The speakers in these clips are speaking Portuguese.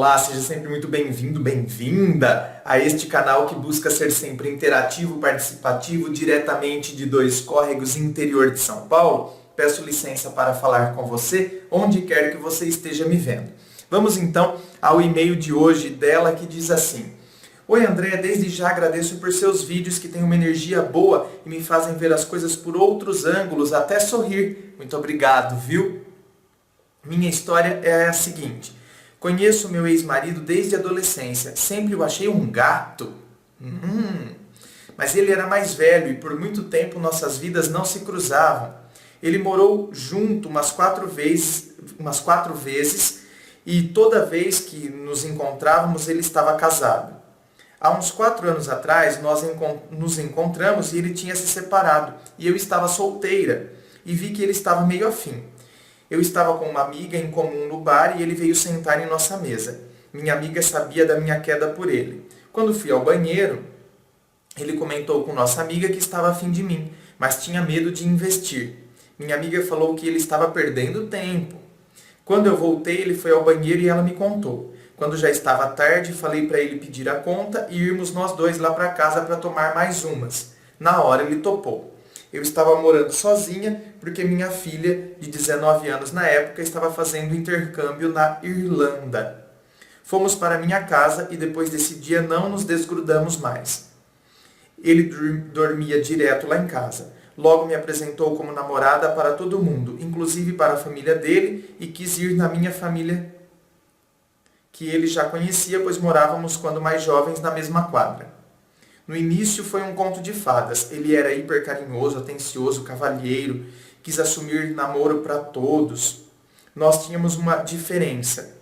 Olá, seja sempre muito bem-vindo, bem-vinda a este canal que busca ser sempre interativo, participativo, diretamente de Dois Córregos, interior de São Paulo. Peço licença para falar com você, onde quer que você esteja me vendo. Vamos então ao e-mail de hoje dela que diz assim: Oi André, desde já agradeço por seus vídeos que têm uma energia boa e me fazem ver as coisas por outros ângulos, até sorrir. Muito obrigado, viu? Minha história é a seguinte: conheço meu ex-marido desde a adolescência, sempre o achei um gato. Mas ele era mais velho e por muito tempo nossas vidas não se cruzavam. Ele morou junto umas quatro vezes e toda vez que nos encontrávamos ele estava casado. Há uns 4 anos atrás nós nos encontramos e ele tinha se separado e eu estava solteira e vi que ele estava meio afim. Eu estava com uma amiga em comum no bar e ele veio sentar em nossa mesa. Minha amiga sabia da minha queda por ele. Quando fui ao banheiro, ele comentou com nossa amiga que estava afim de mim, mas tinha medo de investir. Minha amiga falou que ele estava perdendo tempo. Quando eu voltei, ele foi ao banheiro e ela me contou. Quando já estava tarde, falei para ele pedir a conta e irmos nós dois lá para casa para tomar mais umas. Na hora ele topou. Eu estava morando sozinha porque minha filha, de 19 anos na época, estava fazendo intercâmbio na Irlanda. Fomos para minha casa e depois desse dia não nos desgrudamos mais. Ele dormia direto lá em casa. Logo me apresentou como namorada para todo mundo, inclusive para a família dele, e quis ir na minha família, que ele já conhecia, pois morávamos quando mais jovens na mesma quadra. No início foi um conto de fadas. Ele era hiper carinhoso, atencioso, cavalheiro, quis assumir namoro para todos. Nós tínhamos uma diferença,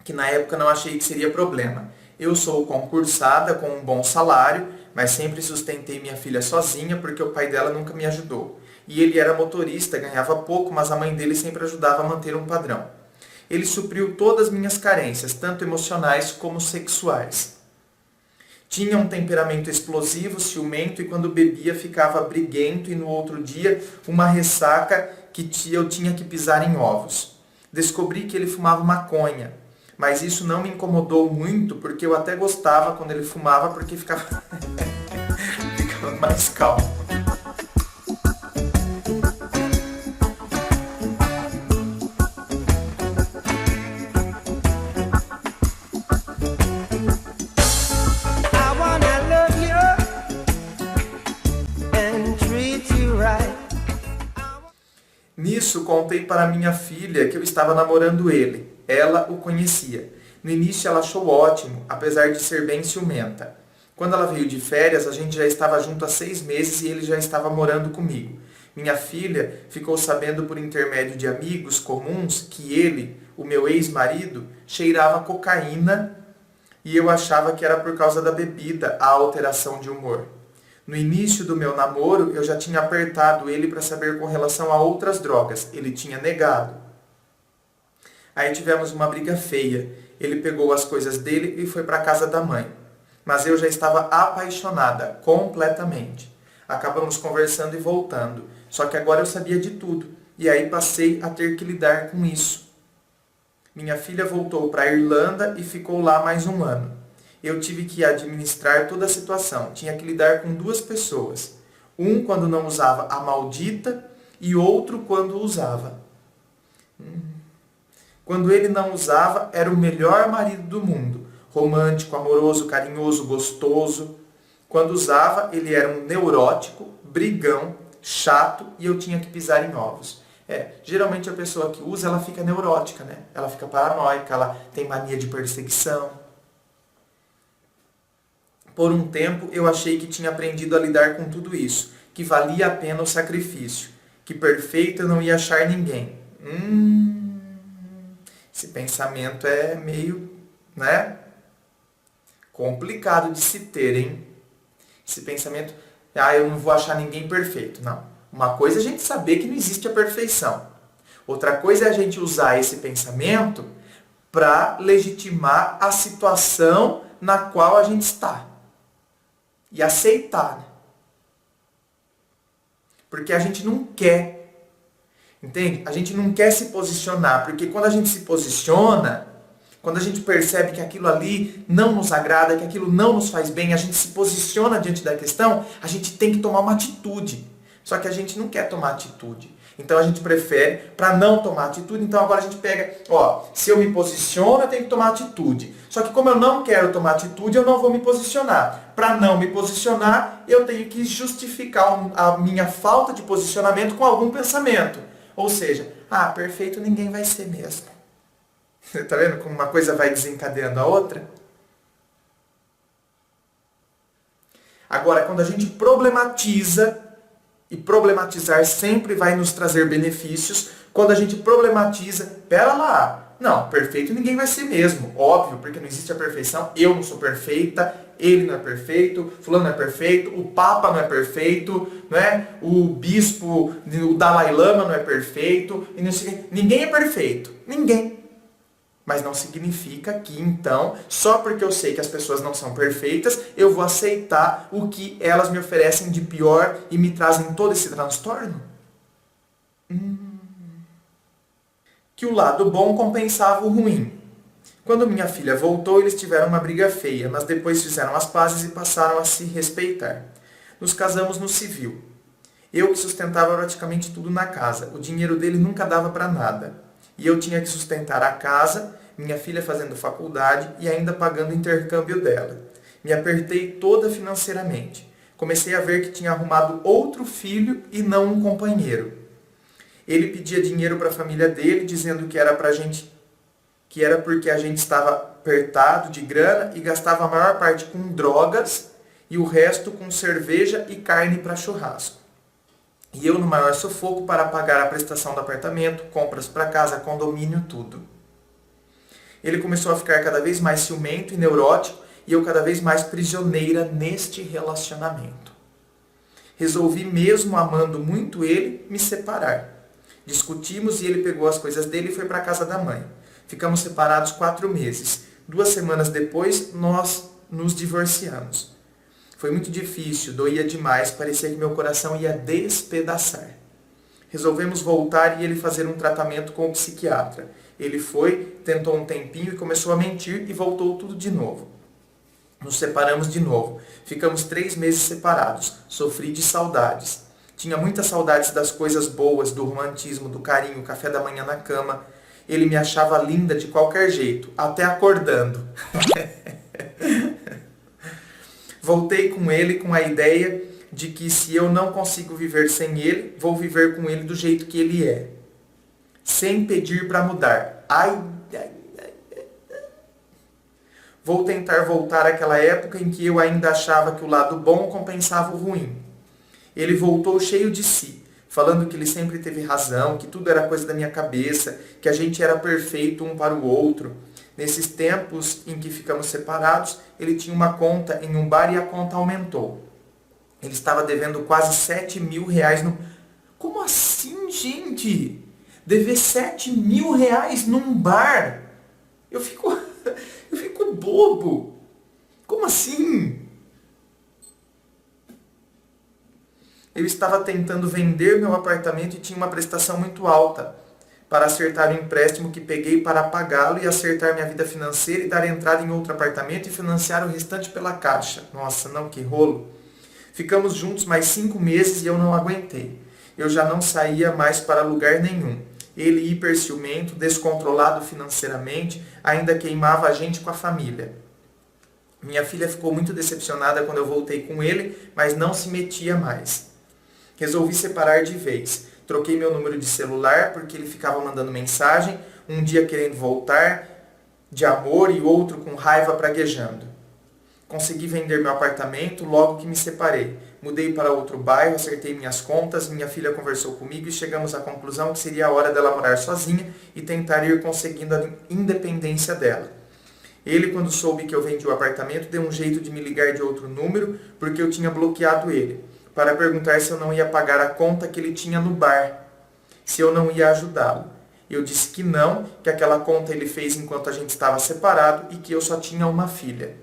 que na época não achei que seria problema. Eu sou concursada com um bom salário, mas sempre sustentei minha filha sozinha porque o pai dela nunca me ajudou. E ele era motorista, ganhava pouco, mas a mãe dele sempre ajudava a manter um padrão. Ele supriu todas as minhas carências, tanto emocionais como sexuais. Tinha um temperamento explosivo, ciumento, e quando bebia ficava briguento e no outro dia uma ressaca que eu tinha que pisar em ovos. Descobri que ele fumava maconha, mas isso não me incomodou muito porque eu até gostava quando ele fumava porque ficava, ficava mais calmo. Nisso, contei para minha filha que eu estava namorando ele. Ela o conhecia. No início ela achou ótimo, apesar de ser bem ciumenta. Quando ela veio de férias, a gente já estava junto há 6 meses e ele já estava morando comigo. Minha filha ficou sabendo por intermédio de amigos comuns que ele, o meu ex-marido, cheirava cocaína e eu achava que era por causa da bebida, a alteração de humor. No início do meu namoro, eu já tinha apertado ele para saber com relação a outras drogas. Ele tinha negado. Aí tivemos uma briga feia. Ele pegou as coisas dele e foi para a casa da mãe. Mas eu já estava apaixonada, completamente. Acabamos conversando e voltando. Só que agora eu sabia de tudo. E aí passei a ter que lidar com isso. Minha filha voltou para a Irlanda e ficou lá mais um ano. Eu tive que administrar toda a situação. Tinha que lidar com 2 pessoas. Um quando não usava a maldita e outro quando usava. Quando ele não usava, era o melhor marido do mundo. Romântico, amoroso, carinhoso, gostoso. Quando usava, ele era um neurótico, brigão, chato e eu tinha que pisar em ovos. Geralmente a pessoa que usa, ela fica neurótica, né? Ela fica paranoica, ela tem mania de perseguição. Por um tempo, eu achei que tinha aprendido a lidar com tudo isso, que valia a pena o sacrifício, que perfeito eu não ia achar ninguém. Esse pensamento é meio, complicado de se ter, hein? Esse pensamento, eu não vou achar ninguém perfeito. Não. Uma coisa é a gente saber que não existe a perfeição. Outra coisa é a gente usar esse pensamento para legitimar a situação na qual a gente está. E aceitar, né? Porque a gente não quer, entende? A gente não quer se posicionar, porque quando a gente se posiciona, Quando a gente percebe que aquilo ali não nos agrada, que aquilo não nos faz bem, a gente se posiciona diante da questão, a gente tem que tomar uma atitude. Só que a gente não quer tomar atitude. Então a gente prefere, para não tomar atitude, então agora a gente pega, se eu me posiciono, eu tenho que tomar atitude. Só que como eu não quero tomar atitude, eu não vou me posicionar. Para não me posicionar, eu tenho que justificar a minha falta de posicionamento com algum pensamento. Ou seja, perfeito ninguém vai ser mesmo. Você está vendo como uma coisa vai desencadeando a outra? Agora, quando a gente problematiza, e problematizar sempre vai nos trazer benefícios, quando a gente problematiza, pera lá, não, perfeito ninguém vai ser mesmo, óbvio, porque não existe a perfeição, eu não sou perfeita, ele não é perfeito, fulano não é perfeito, o Papa não é perfeito, não é? O bispo, o Dalai Lama não é perfeito, e não sei, ninguém é perfeito, ninguém. Mas não significa que, então, só porque eu sei que as pessoas não são perfeitas, eu vou aceitar o que elas me oferecem de pior e me trazem todo esse transtorno? Que o lado bom compensava o ruim. Quando minha filha voltou, eles tiveram uma briga feia, mas depois fizeram as pazes e passaram a se respeitar. Nos casamos no civil. Eu que sustentava praticamente tudo na casa. O dinheiro dele nunca dava para nada. E eu tinha que sustentar a casa, minha filha fazendo faculdade e ainda pagando o intercâmbio dela. Me apertei toda financeiramente. Comecei a ver que tinha arrumado outro filho e não um companheiro. Ele pedia dinheiro para a família dele, dizendo que era porque a gente estava apertado de grana e gastava a maior parte com drogas e o resto com cerveja e carne para churrasco. E eu no maior sufoco para pagar a prestação do apartamento, compras para casa, condomínio, tudo. Ele começou a ficar cada vez mais ciumento e neurótico e eu cada vez mais prisioneira neste relacionamento. Resolvi, mesmo amando muito ele, me separar. Discutimos e ele pegou as coisas dele e foi para a casa da mãe. Ficamos separados 4 meses. 2 semanas depois, nós nos divorciamos. Foi muito difícil, doía demais, parecia que meu coração ia despedaçar. Resolvemos voltar e ele fazer um tratamento com o psiquiatra. Ele foi, tentou um tempinho e começou a mentir e voltou tudo de novo. Nos separamos de novo. Ficamos 3 meses separados. Sofri de saudades. Tinha muitas saudades das coisas boas, do romantismo, do carinho, café da manhã na cama. Ele me achava linda de qualquer jeito, até acordando. Voltei com ele com a ideia de que se eu não consigo viver sem ele, vou viver com ele do jeito que ele é. Sem pedir para mudar. Vou tentar voltar àquela época em que eu ainda achava que o lado bom compensava o ruim. Ele voltou cheio de si, falando que ele sempre teve razão, que tudo era coisa da minha cabeça, que a gente era perfeito um para o outro. Nesses tempos em que ficamos separados, ele tinha uma conta em um bar e a conta aumentou. Ele estava devendo quase 7 mil reais no... Como assim, gente? Dever 7 mil reais num bar? Eu fico bobo. Como assim? Eu estava tentando vender meu apartamento e tinha uma prestação muito alta para acertar o empréstimo que peguei para pagá-lo e acertar minha vida financeira e dar entrada em outro apartamento e financiar o restante pela Caixa. Nossa, não, que rolo. Ficamos juntos mais 5 meses e eu não aguentei. Eu já não saía mais para lugar nenhum. Ele hiper ciumento, descontrolado financeiramente, ainda queimava a gente com a família. Minha filha ficou muito decepcionada quando eu voltei com ele, mas não se metia mais. Resolvi separar de vez. Troquei meu número de celular porque ele ficava mandando mensagem, um dia querendo voltar de amor e outro com raiva praguejando. Consegui vender meu apartamento logo que me separei. Mudei para outro bairro, acertei minhas contas, minha filha conversou comigo e chegamos à conclusão que seria a hora dela morar sozinha e tentar ir conseguindo a independência dela. Ele, quando soube que eu vendi o apartamento, deu um jeito de me ligar de outro número porque eu tinha bloqueado ele, para perguntar se eu não ia pagar a conta que ele tinha no bar, se eu não ia ajudá-lo. Eu disse que não, que aquela conta ele fez enquanto a gente estava separado e que eu só tinha uma filha.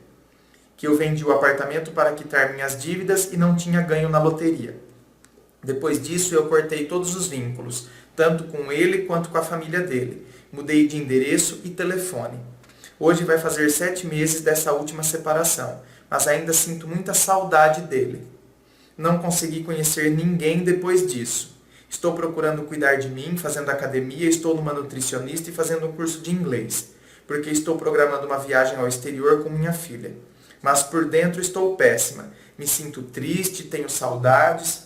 Que eu vendi o apartamento para quitar minhas dívidas e não tinha ganho na loteria. Depois disso, eu cortei todos os vínculos, tanto com ele quanto com a família dele. Mudei de endereço e telefone. Hoje vai fazer 7 meses dessa última separação, mas ainda sinto muita saudade dele. Não consegui conhecer ninguém depois disso. Estou procurando cuidar de mim, fazendo academia, estou numa nutricionista e fazendo um curso de inglês, porque estou programando uma viagem ao exterior com minha filha. Mas por dentro estou péssima. Me sinto triste, tenho saudades,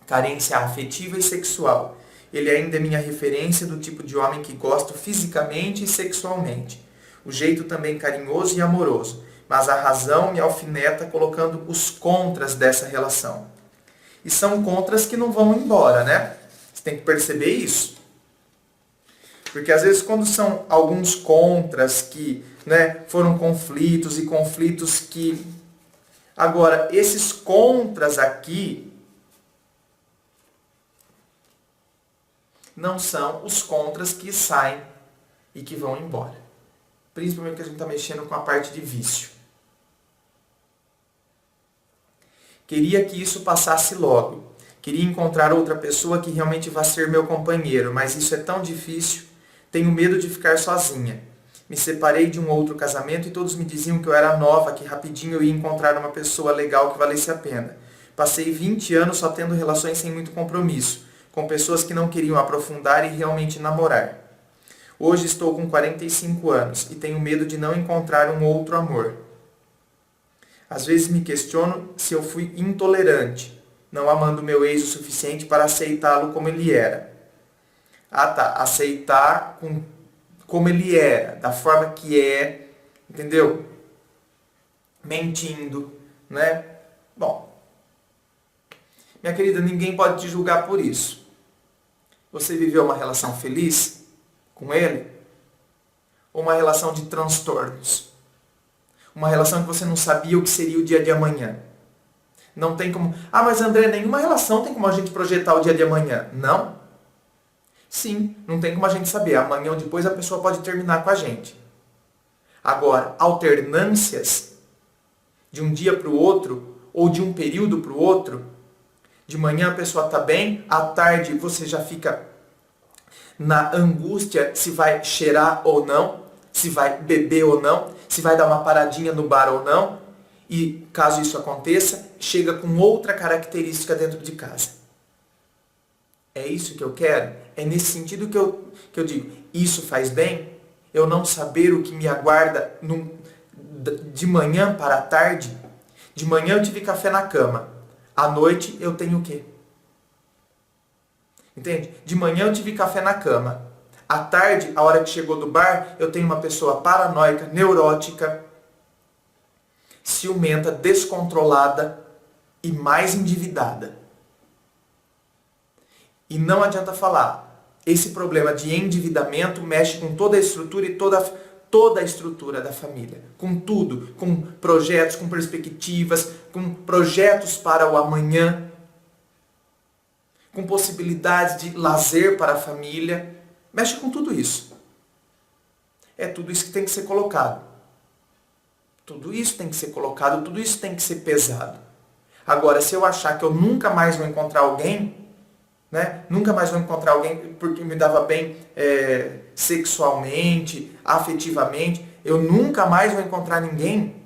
carência afetiva e sexual. Ele ainda é minha referência do tipo de homem que gosto fisicamente e sexualmente. O jeito também carinhoso e amoroso, mas a razão me alfineta colocando os contras dessa relação. E são contras que não vão embora, né? Você tem que perceber isso. Porque às vezes quando são alguns contras que, né, foram conflitos e conflitos que... Agora, esses contras aqui não são os contras que saem e que vão embora. Principalmente porque a gente está mexendo com a parte de vício. Queria que isso passasse logo. Queria encontrar outra pessoa que realmente vá ser meu companheiro, mas isso é tão difícil. Tenho medo de ficar sozinha. Me separei de um outro casamento e todos me diziam que eu era nova, que rapidinho eu ia encontrar uma pessoa legal que valesse a pena. Passei 20 anos só tendo relações sem muito compromisso, com pessoas que não queriam aprofundar e realmente namorar. Hoje estou com 45 anos e tenho medo de não encontrar um outro amor. Às vezes me questiono se eu fui intolerante, não amando meu ex o suficiente para aceitá-lo como ele era. Ah tá, aceitar como ele era, da forma que é, entendeu? Mentindo, né? Bom, minha querida, ninguém pode te julgar por isso. Você viveu uma relação feliz com ele? Ou uma relação de transtornos? Uma relação que você não sabia o que seria o dia de amanhã? Não tem como... Ah, mas André, nenhuma relação tem como a gente projetar o dia de amanhã. Não? Sim, não tem como a gente saber. Amanhã ou depois a pessoa pode terminar com a gente. Agora, alternâncias de um dia para o outro, ou de um período para o outro, de manhã a pessoa está bem, à tarde você já fica na angústia se vai cheirar ou não, se vai beber ou não, se vai dar uma paradinha no bar ou não, e caso isso aconteça, chega com outra característica dentro de casa. É isso que eu quero? É nesse sentido que eu digo, isso faz bem? Eu não saber o que me aguarda de manhã para a tarde? De manhã eu tive café na cama. À noite eu tenho o quê? Entende? De manhã eu tive café na cama. À tarde, a hora que chegou do bar, eu tenho uma pessoa paranoica, neurótica, ciumenta, descontrolada e mais endividada. E não adianta falar. Esse problema de endividamento mexe com toda a estrutura e toda a estrutura da família. Com tudo. Com projetos, com perspectivas, com projetos para o amanhã. Com possibilidades de lazer para a família. Mexe com tudo isso. É tudo isso que tem que ser colocado. Tudo isso tem que ser colocado, tudo isso tem que ser pesado. Agora, se eu achar que eu nunca mais vou encontrar alguém, né? Nunca mais vou encontrar alguém porque me dava bem sexualmente, afetivamente, eu nunca mais vou encontrar ninguém.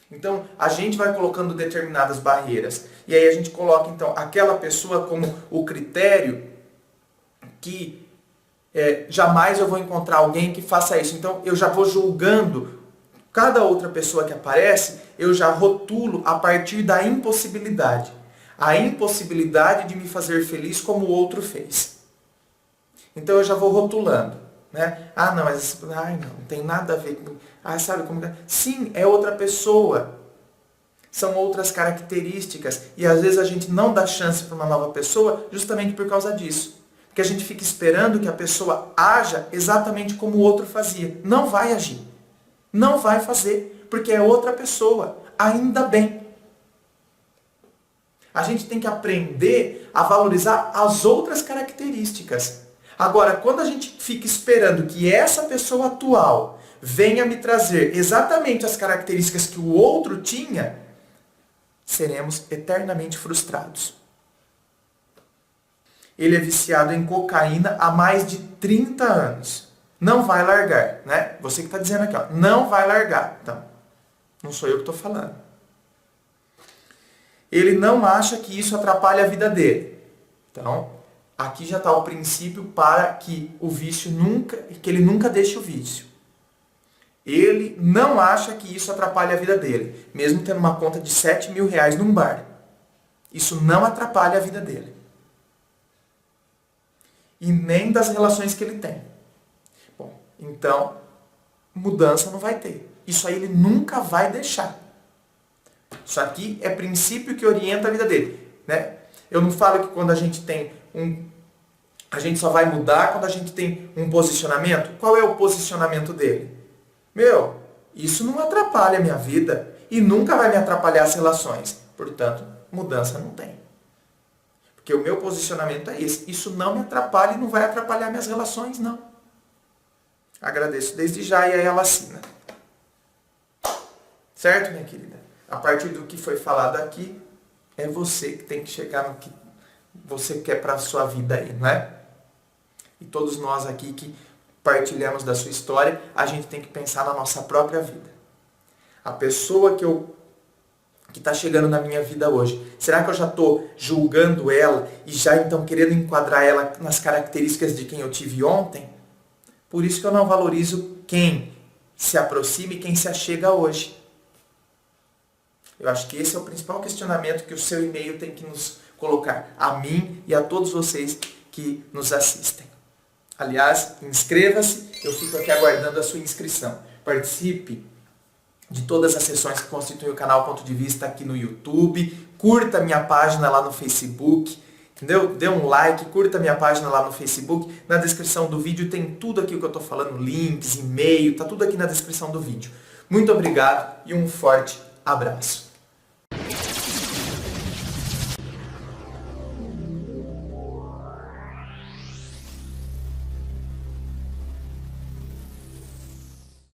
Então, a gente vai colocando determinadas barreiras. E aí a gente coloca, então, aquela pessoa como o critério que jamais eu vou encontrar alguém que faça isso. Então, eu já vou julgando cada outra pessoa que aparece, eu já rotulo a partir da impossibilidade. A impossibilidade de me fazer feliz como o outro fez. Então, eu já vou rotulando. Né? Ah, não, mas não tem nada a ver com... Ah, sabe como... Sim, é outra pessoa. São outras características. E às vezes a gente não dá chance para uma nova pessoa justamente por causa disso. Porque a gente fica esperando que a pessoa haja exatamente como o outro fazia. Não vai agir. Não vai fazer. Porque é outra pessoa. Ainda bem. A gente tem que aprender a valorizar as outras características. Agora, quando a gente fica esperando que essa pessoa atual venha me trazer exatamente as características que o outro tinha, seremos eternamente frustrados. Ele é viciado em cocaína há mais de 30 anos. não vai largar, né? Você que está dizendo aqui, ó, não vai largar. Então, não sou eu que estou falando. Ele não acha que isso atrapalha a vida dele. Então, aqui já está o princípio para que o vício que ele nunca deixe o vício. Ele não acha que isso atrapalha a vida dele, mesmo tendo uma conta de 7 mil reais num bar. Isso não atrapalha a vida dele. E nem das relações que ele tem. Bom, então, mudança não vai ter. Isso aí ele nunca vai deixar. Isso aqui é princípio que orienta a vida dele, né? Eu não falo que quando a gente tem a gente só vai mudar quando a gente tem um posicionamento. Qual é o posicionamento dele? Meu, isso não atrapalha a minha vida e nunca vai me atrapalhar as relações. Portanto, mudança não tem. Porque o meu posicionamento é esse. Isso não me atrapalha e não vai atrapalhar minhas relações, não. Agradeço desde já e aí ela assina. Certo, minha querida? A partir do que foi falado aqui, é você que tem que chegar no que você quer para a sua vida aí, não é? E todos nós aqui que partilhamos da sua história, a gente tem que pensar na nossa própria vida. A pessoa que está chegando na minha vida hoje, será que eu já estou julgando ela e já então querendo enquadrar ela nas características de quem eu tive ontem? Por isso que eu não valorizo quem se aproxima e quem se achega hoje. Eu acho que esse é o principal questionamento que o seu e-mail tem que nos colocar, a mim e a todos vocês que nos assistem. Aliás, inscreva-se, eu fico aqui aguardando a sua inscrição. Participe de todas as sessões que constituem o canal Ponto de Vista aqui no YouTube. Curta minha página lá no Facebook, entendeu? Dê um like, curta minha página lá no Facebook. Na descrição do vídeo tem tudo aqui o que eu estou falando, links, e-mail, tá tudo aqui na descrição do vídeo. Muito obrigado e um forte abraço.